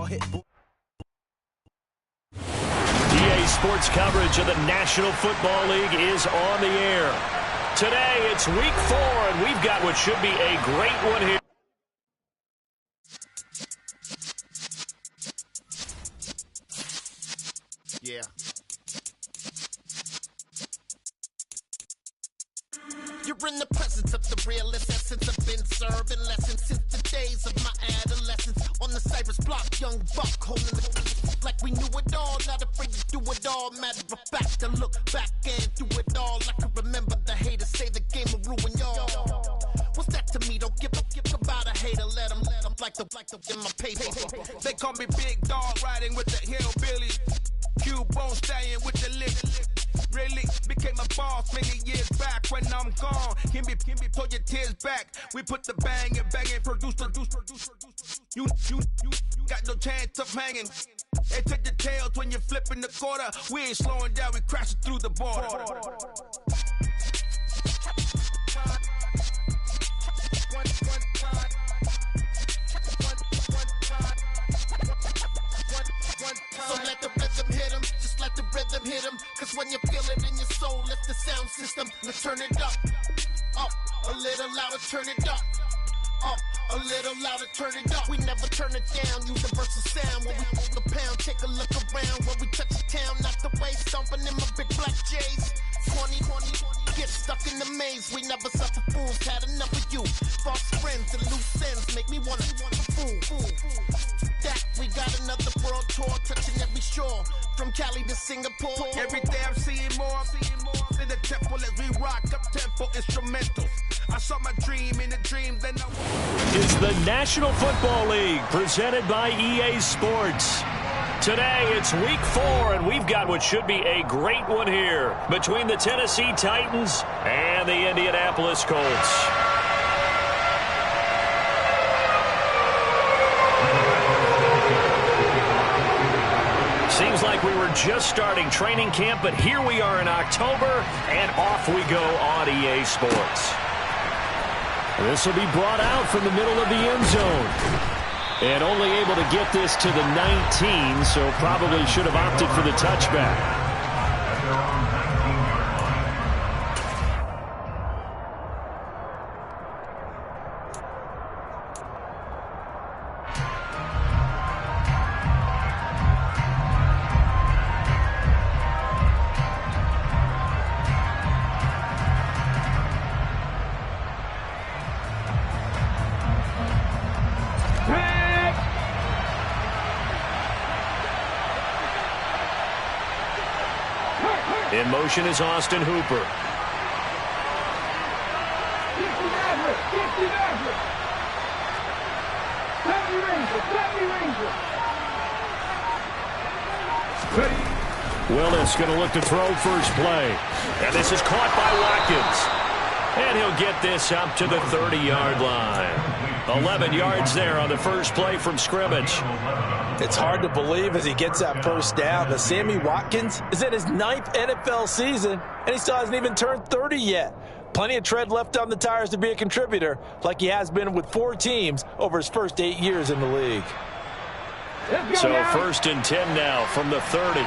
hit. EA Sports coverage of the National Football League is on the air. Today, it's Week 4, and we've got what should be a great one here. Yeah. You're in the presence of the realest essence. I've been serving lessons since the days of my adolescence. On the Cypress block, young buck holding the like we knew it all. Not afraid to do it all. Matter of fact, to look back and do it all. I can remember the haters say the game will ruin y'all. What's that to me? Don't give about a hater. Let them like the in my paper. They call me Big Dog, riding with the hillbilly. Cubone staying with the lick. Really became a boss many years back. When I'm gone, can be pull your tears back. We put the bang and produce. You got no chance of hanging. They take the tails when you're flipping the quarter. We ain't slowing down, we crashing through the border. So let the rhythm hit him, just let the rhythm hit him. Cause when you feel it in your soul, let the sound system, now turn it up, a little louder, turn it up, a little louder, turn it up. We never turn it down, universal sound. When we hold the pound, take a look around. When we touch the town, not the way, stomping in my big black J's. 20, get stuck in the maze. We never suffer fools, had enough of you. False friends and loose ends make me wanna fool. That we got another world tour, touching every shore, from Cali to Singapore. Every day I'm seeing more in the temple as we rock up tempo instrumentals. I saw my dream in a dream, then I... It's the National Football League, presented by EA Sports. Today, it's Week 4, and we've got what should be a great one here between the Tennessee Titans and the Indianapolis Colts. Seems like we were just starting training camp, but here we are in October, and off we go on EA Sports. This will be brought out from the middle of the end zone. And only able to get this to the 19, so probably should have opted for the touchback. In motion is Austin Hooper. Willis going to look to throw first play. And this is caught by Watkins. And he'll get this up to the 30-yard line. 11 yards there on the first play from scrimmage. It's hard to believe as he gets that first down, but Sammy Watkins is in his 9th NFL season, and he still hasn't even turned 30 yet. Plenty of tread left on the tires to be a contributor, like he has been with 4 teams over his first 8 years in the league. So 1st and 10 now from the 30.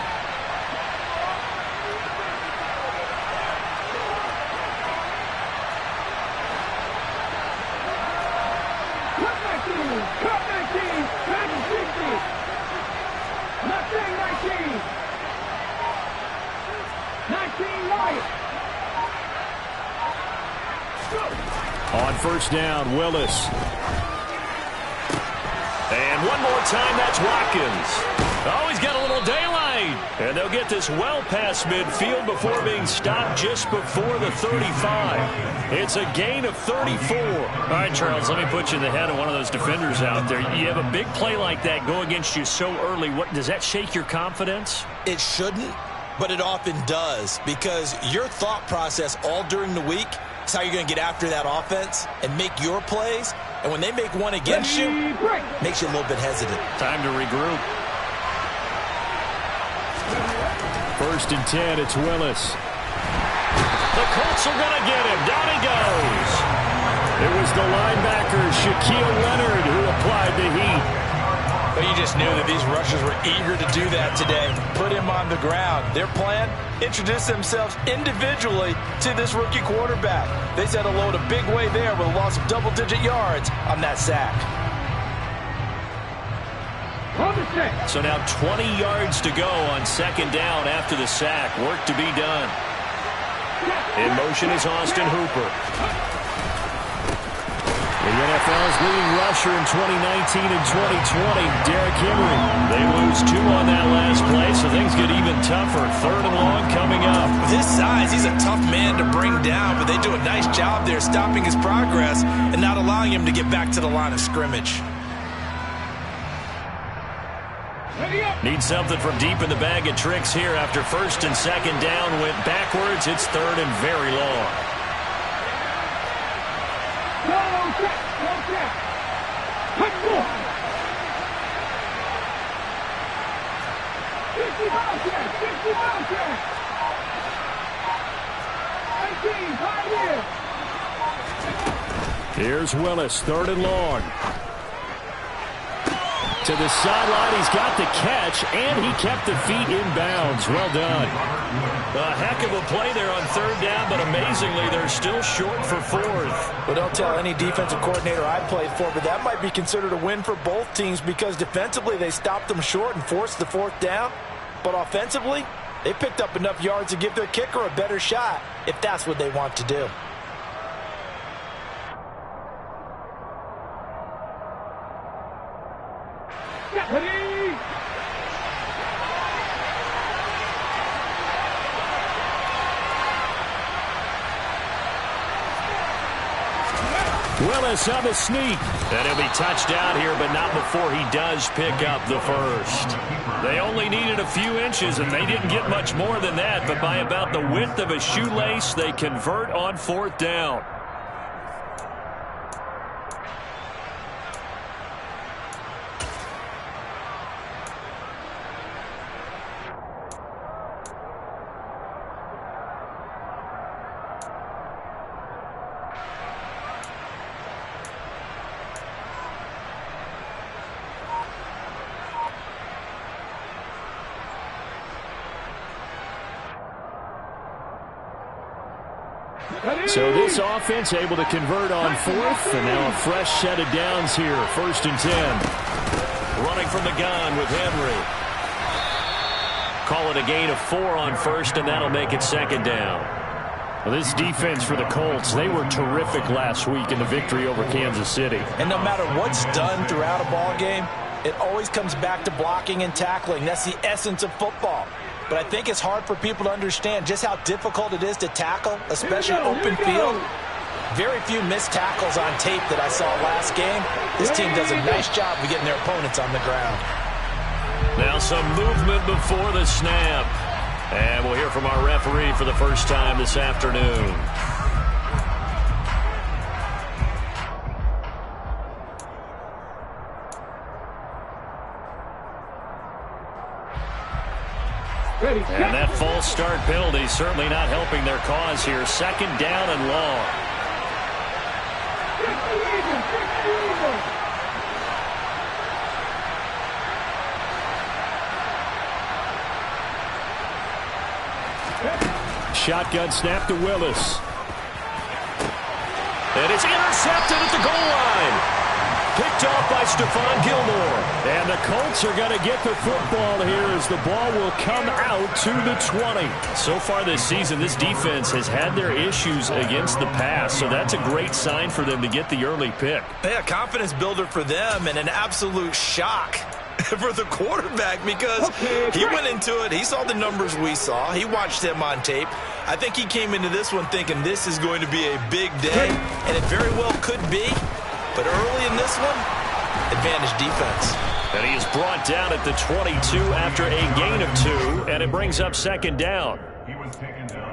On first down, Willis. And one more time, that's Watkins. Oh, he's got a little daylight. And they'll get this well past midfield before being stopped just before the 35. It's a gain of 34. All right, Charles, let me put you in the head of one of those defenders out there. You have a big play like that go against you so early. What does that shake your confidence? It shouldn't, but it often does, because your thought process all during the week is how you're going to get after that offense and make your plays. And when they make one against you, makes you a little bit hesitant. Time to regroup. 1st and 10, it's Willis. The Colts are going to get him. Down he goes. It was the linebacker, Shaquille Leonard, who applied the heat. But you just knew that these rushers were eager to do that today. Put him on the ground. Their plan, introduce themselves individually to this rookie quarterback. They said hello to Big Way there with a loss of double-digit yards on that sack. So now 20 yards to go on second down after the sack. Work to be done. In motion is Austin Hooper. The NFL's leading rusher in 2019 and 2020, Derrick Henry. They lose 2 on that last play, so things get even tougher. 3rd and long coming up. With his size, he's a tough man to bring down, but they do a nice job there stopping his progress and not allowing him to get back to the line of scrimmage. Need something from deep in the bag of tricks here after 1st and 2nd down went backwards. It's 3rd and very long. Here's Willis, 3rd and long. To the sideline, he's got the catch, and he kept the feet in bounds. Well done. A heck of a play there on 3rd down, but amazingly, they're still short for 4th. Well, don't tell any defensive coordinator I played for, but that might be considered a win for both teams because defensively they stopped them short and forced the 4th down. But offensively, they picked up enough yards to give their kicker a better shot if that's what they want to do. Willis on the sneak. And he'll be touched out here, but not before he does pick up the 1st. They only needed a few inches, and they didn't get much more than that. But by about the width of a shoelace, they convert on 4th down. So this offense able to convert on 4th, and now a fresh set of downs here. 1st and 10. Running from the gun with Henry. Call it a gain of 4 on 1st, and that'll make it 2nd down. Well, this defense for the Colts, they were terrific last week in the victory over Kansas City. And no matter what's done throughout a ball game, it always comes back to blocking and tackling. That's the essence of football. But I think it's hard for people to understand just how difficult it is to tackle, especially open field. Very few missed tackles on tape that I saw last game. This team does a nice job of getting their opponents on the ground. Now some movement before the snap. And we'll hear from our referee for the first time this afternoon. And that false start penalty certainly not helping their cause here. 2nd down and long. Shotgun snap to Willis. And it's intercepted at the goal line. Picked off by Stephon Gilmore. And the Colts are going to get the football here as the ball will come out to the 20. So far this season, this defense has had their issues against the pass, so that's a great sign for them to get the early pick. Yeah, confidence builder for them and an absolute shock for the quarterback because he went into it. He saw the numbers we saw. He watched him on tape. I think he came into this one thinking this is going to be a big day, and it very well could be. But early in this one, advantage defense. And he is brought down at the 22 after a gain of 2, and it brings up 2nd down.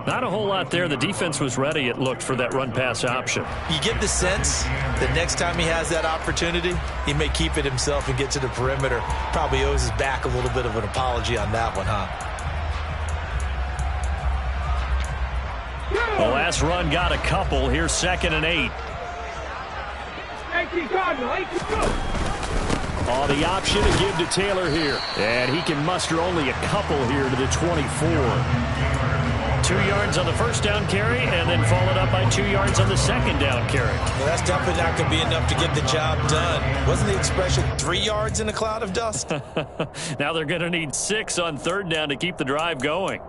Not a whole lot there. The defense was ready, it looked, for that run-pass option. You get the sense that next time he has that opportunity, he may keep it himself and get to the perimeter. Probably owes his back a little bit of an apology on that one, huh? The last run got a couple. Here's 2nd and 8. On the option to give to Taylor here. And he can muster only a couple here to the 24. 2 yards on the first down carry, and then followed up by 2 yards on the second down carry. Well, that's definitely not going to be enough to get the job done. Wasn't the expression 3 yards in a cloud of dust? Now they're going to need 6 on third down to keep the drive going.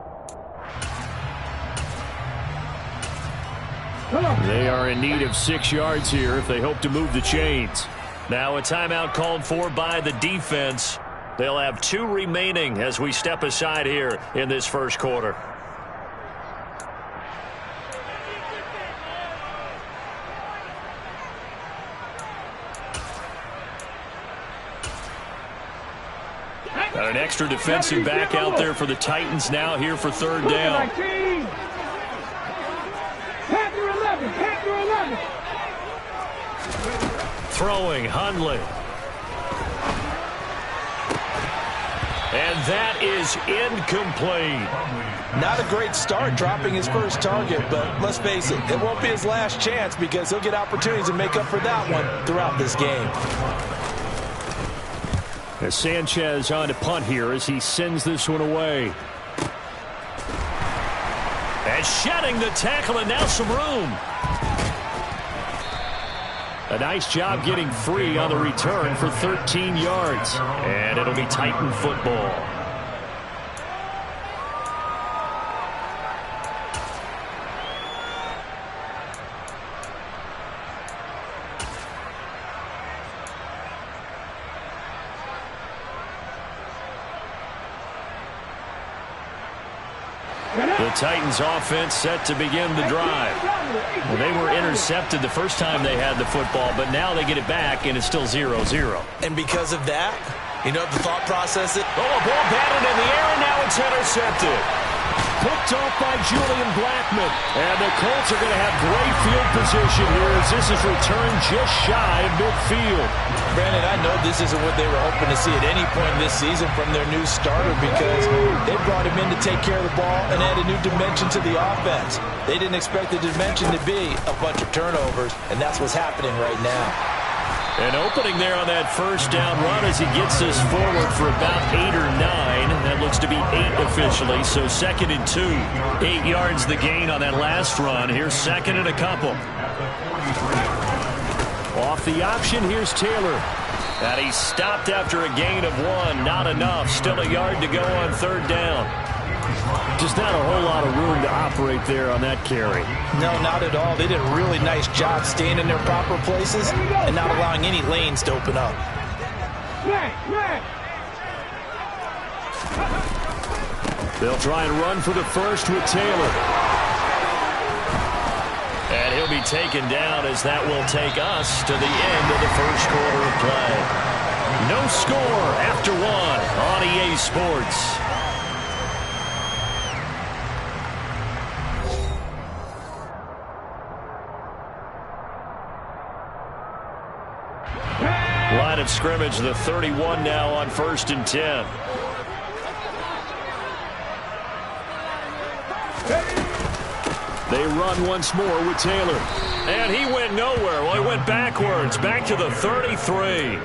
They are in need of 6 yards here if they hope to move the chains. Now a timeout called for by the defense. They'll have 2 remaining as we step aside here in this first quarter. Got an extra defensive back out there for the Titans now here for third down. Throwing, Hundley. And that is incomplete. Not a great start dropping his first target, but let's face it, it won't be his last chance because he'll get opportunities to make up for that one throughout this game. As Sanchez on to punt here as he sends this one away. And shedding the tackle, and now some room. A nice job getting free on the return for 13 yards. And it'll be Titan football. The Titans offense set to begin the drive. Well, they were intercepted the first time they had the football, but now they get it back, and it's still 0-0. And because of that, you know the thought process is... Oh, a ball batted in the air, and now it's intercepted. Picked off by Julian Blackmon. And the Colts are going to have great field position here as this is returned just shy of midfield. Brandon, I know this isn't what they were hoping to see at any point this season from their new starter because they brought him in to take care of the ball and add a new dimension to the offense. They didn't expect the dimension to be a bunch of turnovers, and that's what's happening right now. An opening there on that first down run as he gets this forward for about 8 or 9. That looks to be 8 officially, so 2nd and 2. 8 yards the gain on that last run. Here's 2nd and a couple. Off the option, here's Taylor. And he's stopped after a gain of 1. Not enough. Still a yard to go on third down. Just not a whole lot of room to operate there on that carry. No, not at all. They did a really nice job staying in their proper places and not allowing any lanes to open up. They'll try and run for the first with Taylor. And he'll be taken down as that will take us to the end of the first quarter of play. No score after 1 on EA Sports. Line of scrimmage, the 31 now on 1st and 10. They run once more with Taylor. And he went nowhere. Well, he went backwards, back to the 33.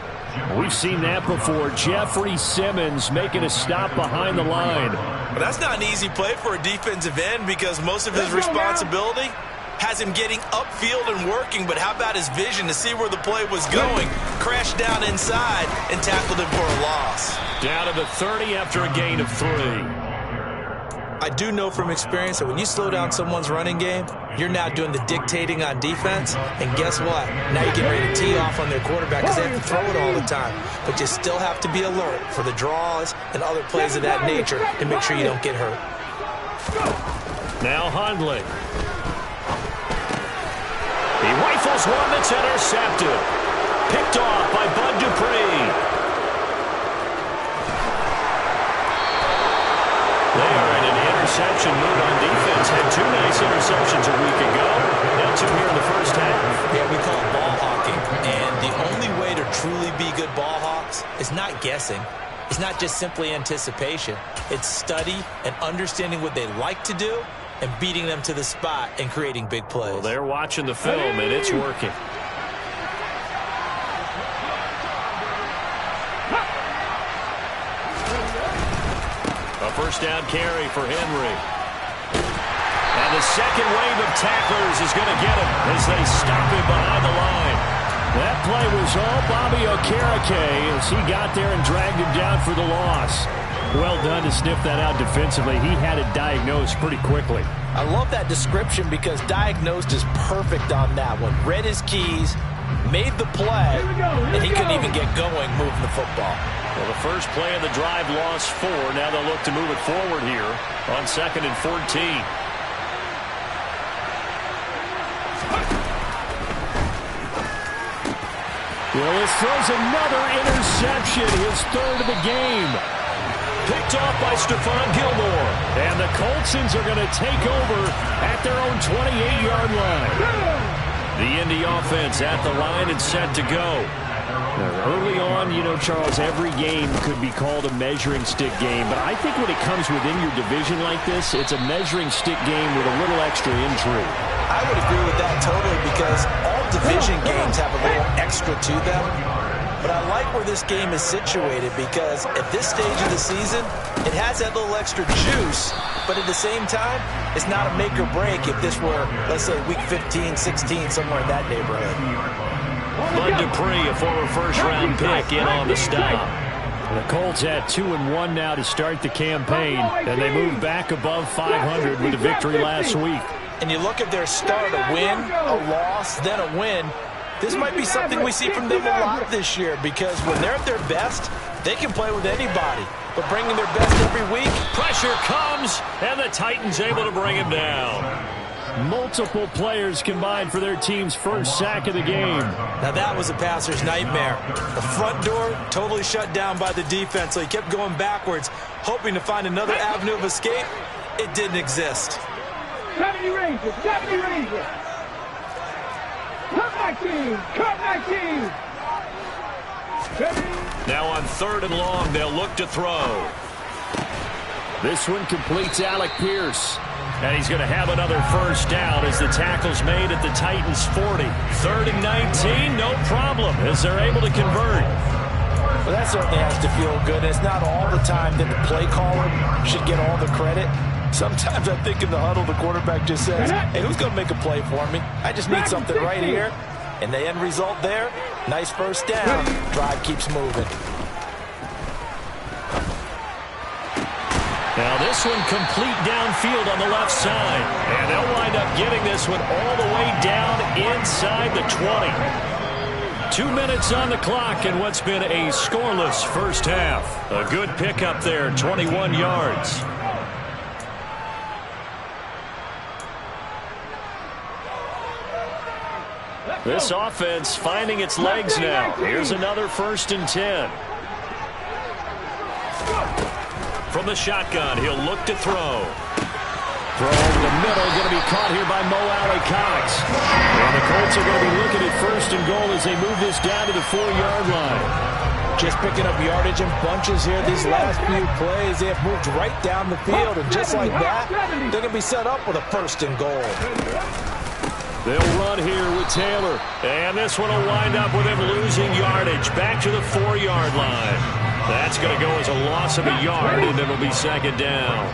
We've seen that before. Jeffrey Simmons making a stop behind the line. Well, that's not an easy play for a defensive end because most of his responsibility has him getting upfield and working, but how about his vision to see where the play was going? Crashed down inside and tackled him for a loss. Down to the 30 after a gain of 3. I do know from experience that when you slow down someone's running game, you're now doing the dictating on defense, and guess what? Now you're getting ready to tee off on their quarterback because they have to throw it all the time. But you still have to be alert for the draws and other plays of that nature and make sure you don't get hurt. Now Hundley. He rifles one that's intercepted. Picked off by Bud Dupree. They are in an interception move on defense. Had 2 nice interceptions a week ago. Now 2 here in the first half. Yeah, we call it ball hawking. And the only way to truly be good ball hawks is not guessing. It's not just simply anticipation. It's study and understanding what they like to do and beating them to the spot and creating big plays. Well, they're watching the film, and it's working. A first down carry for Henry. And the second wave of tacklers is going to get him as they stop him behind the line. That play was all Bobby Okereke as he got there and dragged him down for the loss. Well done to sniff that out defensively. He had it diagnosed pretty quickly. I love that description because diagnosed is perfect on that one. Read his keys, made the play, and he couldn't even get going moving the football. Well, the first play of the drive lost 4. Now they'll look to move it forward here on 2nd and 14. Willis throws another interception, his 3rd of the game. Picked off by Stephon Gilmore. And the Coltsons are going to take over at their own 28-yard line. The Indy offense at the line and set to go. Early on, you know, Charles, every game could be called a measuring stick game. But I think when it comes within your division like this, it's a measuring stick game with a little extra intrigue. I would agree with that totally because all division games have a little extra to them. But I like where this game is situated because at this stage of the season, it has that little extra juice. But at the same time, it's not a make or break if this were, let's say, week 15, 16, somewhere in that neighborhood. Bud Dupree, a former first-round pick, in on the stop. The Colts had 2-1 now to start the campaign, and they moved back above 500 with a victory last week. And you look at their start, a win, a loss, then a win. This might be something we see from them a lot this year because when they're at their best, they can play with anybody. But bringing their best every week, pressure comes, and the Titans able to bring him down. Multiple players combined for their team's first sack of the game. Now that was a passer's nightmare. The front door totally shut down by the defense, so he kept going backwards, hoping to find another avenue of escape. It didn't exist. 70 Rangers, 70 Rangers. Cut my team, cut my team. Now on 3rd and long, they'll look to throw. This one completes Alec Pierce. And he's going to have another first down as the tackle's made at the Titans' 40. 3rd and 19, no problem, as they're able to convert. Well, that certainly has to feel good. It's not all the time that the play caller should get all the credit. Sometimes I think in the huddle, the quarterback just says, hey, who's going to make a play for me? I just need something right here. And the end result there, nice first down. Drive keeps moving. Now this one complete downfield on the left side. And they'll wind up getting this one all the way down inside the 20. 2 minutes on the clock in what's been a scoreless first half. A good pickup there, 21 yards. This offense finding its legs now. Here's another 1st and 10. From the shotgun, he'll look to throw. Throw over the middle, going to be caught here by Mo Alley-Cox. And the Colts are going to be looking at 1st and goal as they move this down to the 4-yard line. Just picking up yardage in bunches here these last few plays. They have moved right down the field, and just like that, they're going to be set up with a 1st and goal. They'll run here with Taylor. And this one will wind up with him losing yardage back to the 4-yard line. That's going to go as a loss of a yard, and it'll be 2nd down.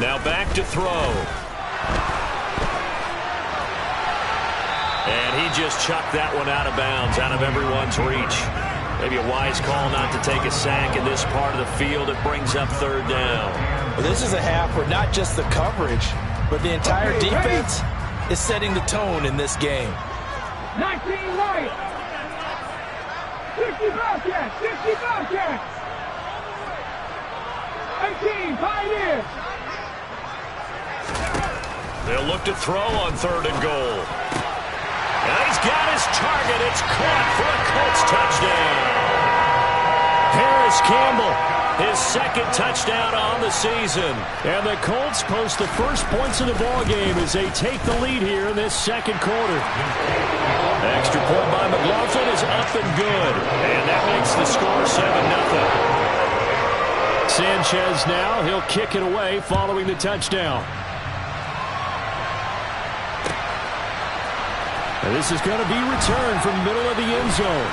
Now back to throw. And he just chucked that one out of bounds, out of everyone's reach. Maybe a wise call not to take a sack in this part of the field. It brings up 3rd down. Well, this is a half where not just the coverage, but the entire defense is setting the tone in this game. 19 right. 60 Bobcats, 60 Bobcats. 18 Pioneers. They'll look to throw on 3rd and goal. And he's got his target. It's caught for a Colts touchdown. Paris Campbell, his 2nd touchdown on the season. And the Colts post the first points of the ballgame as they take the lead here in this 2nd quarter. Extra point by McLaughlin is up and good. And that makes the score 7-0. Sanchez now, he'll kick it away following the touchdown. And this is going to be returned from the middle of the end zone.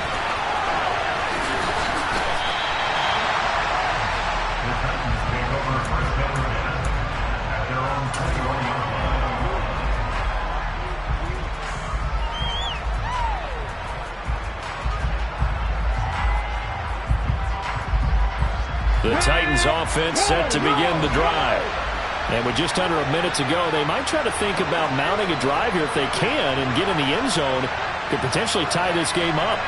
The Titans offense set to begin the drive. And with just under a minute to go, they might try to think about mounting a drive here if they can and get in the end zone. Could potentially tie this game up.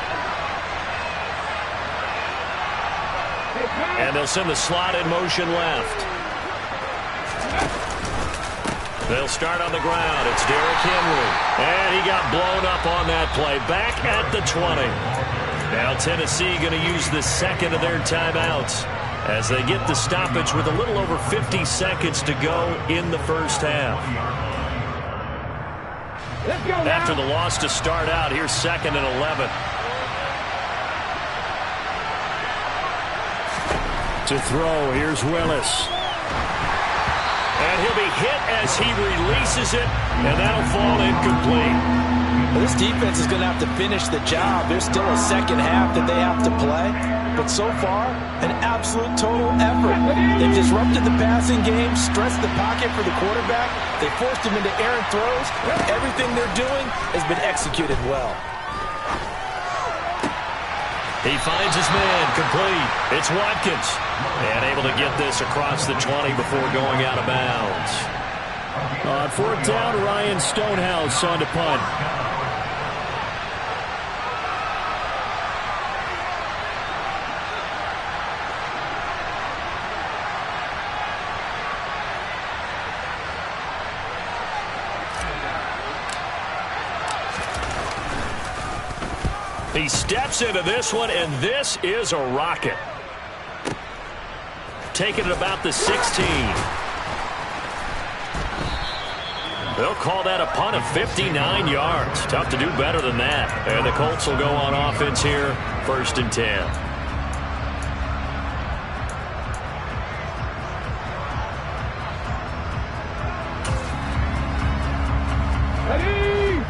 And they'll send the slot in motion left. They'll start on the ground. It's Derrick Henry. And he got blown up on that play. Back at the 20. Now Tennessee going to use the second of their timeouts as they get the stoppage with a little over 50 seconds to go in the first half. After the loss to start out, here's 2nd and 11. To throw, here's Willis. And he'll be hit as he releases it, and that'll fall incomplete. Well, this defense is going to have to finish the job. There's still a second half that they have to play. But so far, an absolute total effort. They've disrupted the passing game, stressed the pocket for the quarterback. They forced him into errant throws. Everything they're doing has been executed well. He finds his man, complete. It's Watkins. And able to get this across the 20 before going out of bounds. On 4th down, Ryan Stonehouse on to punt. He steps into this one, and this is a rocket. Taking it about the 16. They'll call that a punt of 59 yards. Tough to do better than that. And the Colts will go on offense here, 1st and 10.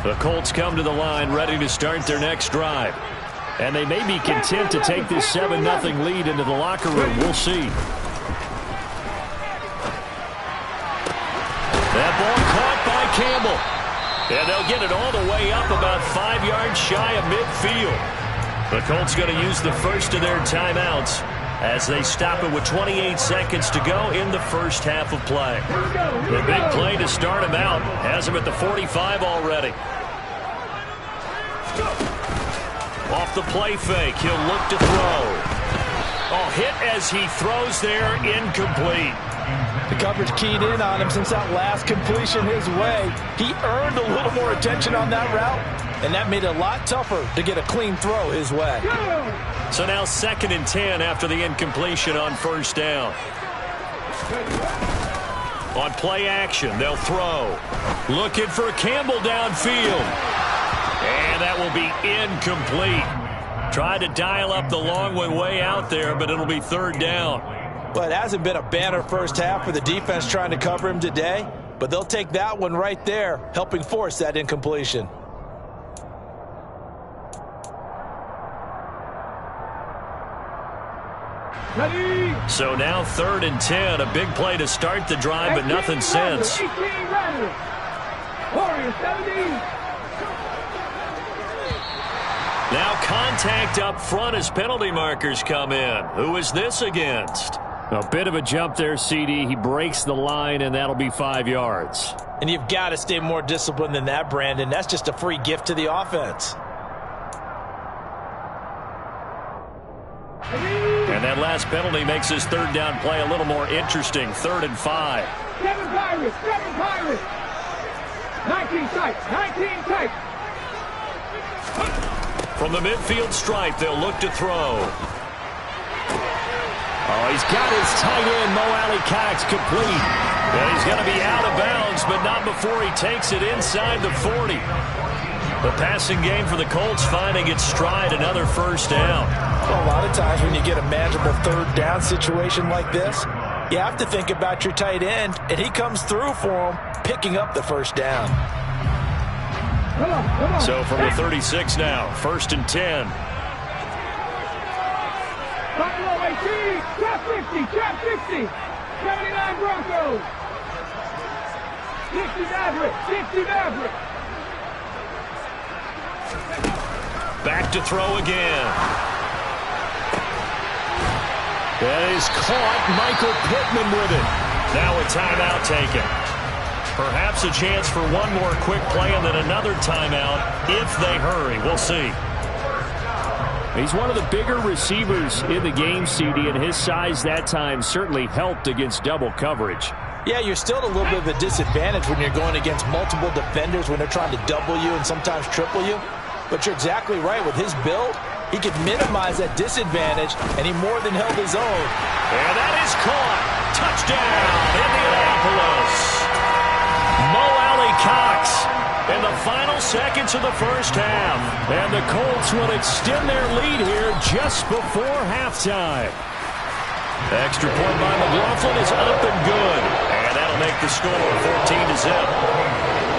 The Colts come to the line ready to start their next drive. And they may be content to take this 7-0 lead into the locker room. We'll see. That ball caught by Campbell. And they'll get it all the way up about 5 yards shy of midfield. The Colts going to use the first of their timeouts as they stop it with 28 seconds to go in the first half of play. The big play to start him out has him at the 45 already. Off the play fake, he'll look to throw. Oh, hit as he throws there, incomplete. The coverage keyed in on him since that last completion his way. He earned a little more attention on that route, and that made it a lot tougher to get a clean throw his way. So now 2nd and 10 after the incompletion on 1st down. On play action, they'll throw. Looking for Campbell downfield. And that will be incomplete. Tried to dial up the long one way out there, but it'll be 3rd down. Well, it hasn't been a banner first half for the defense trying to cover him today, but they'll take that one right there, helping force that incompletion. So now 3rd and 10, a big play to start the drive, but nothing since. Now contact up front as penalty markers come in. Who is this against? A bit of a jump there, CD. He breaks the line, and that'll be 5 yards. And you've got to stay more disciplined than that, Brandon. That's just a free gift to the offense. And that last penalty makes his 3rd down play a little more interesting. 3rd and 5. 7 Pirates, 7 Pirates. 19 tight, 19 tight. From the midfield stripe, they'll look to throw. Oh, he's got his tight end, Mo Alley-Cox, complete. And he's going to be out of bounds, but not before he takes it inside the 40. The passing game for the Colts finding its stride, another 1st down. Well, a lot of times when you get a manageable 3rd down situation like this, you have to think about your tight end, and he comes through for him, picking up the 1st down. So from the 36 now, 1st and 10. Buffalo 18, trap 50, trap 60, 79 Broncos. 60 Maverick, 60 Maverick. Back to throw again. That is caught. Michael Pittman with it. Now a timeout taken. Perhaps a chance for one more quick play and then another timeout if they hurry. We'll see. He's one of the bigger receivers in the game, CD, and his size that time certainly helped against double coverage. Yeah, you're still at a little bit of a disadvantage when you're going against multiple defenders when they're trying to double you and sometimes triple you. But you're exactly right. With his build, he could minimize that disadvantage, and he more than held his own. And that is caught. Touchdown, Indianapolis. Mo Alley-Cox in the final seconds of the first half. And the Colts will extend their lead here just before halftime. Extra point by McLaughlin is up and good. And that'll make the score 14-0.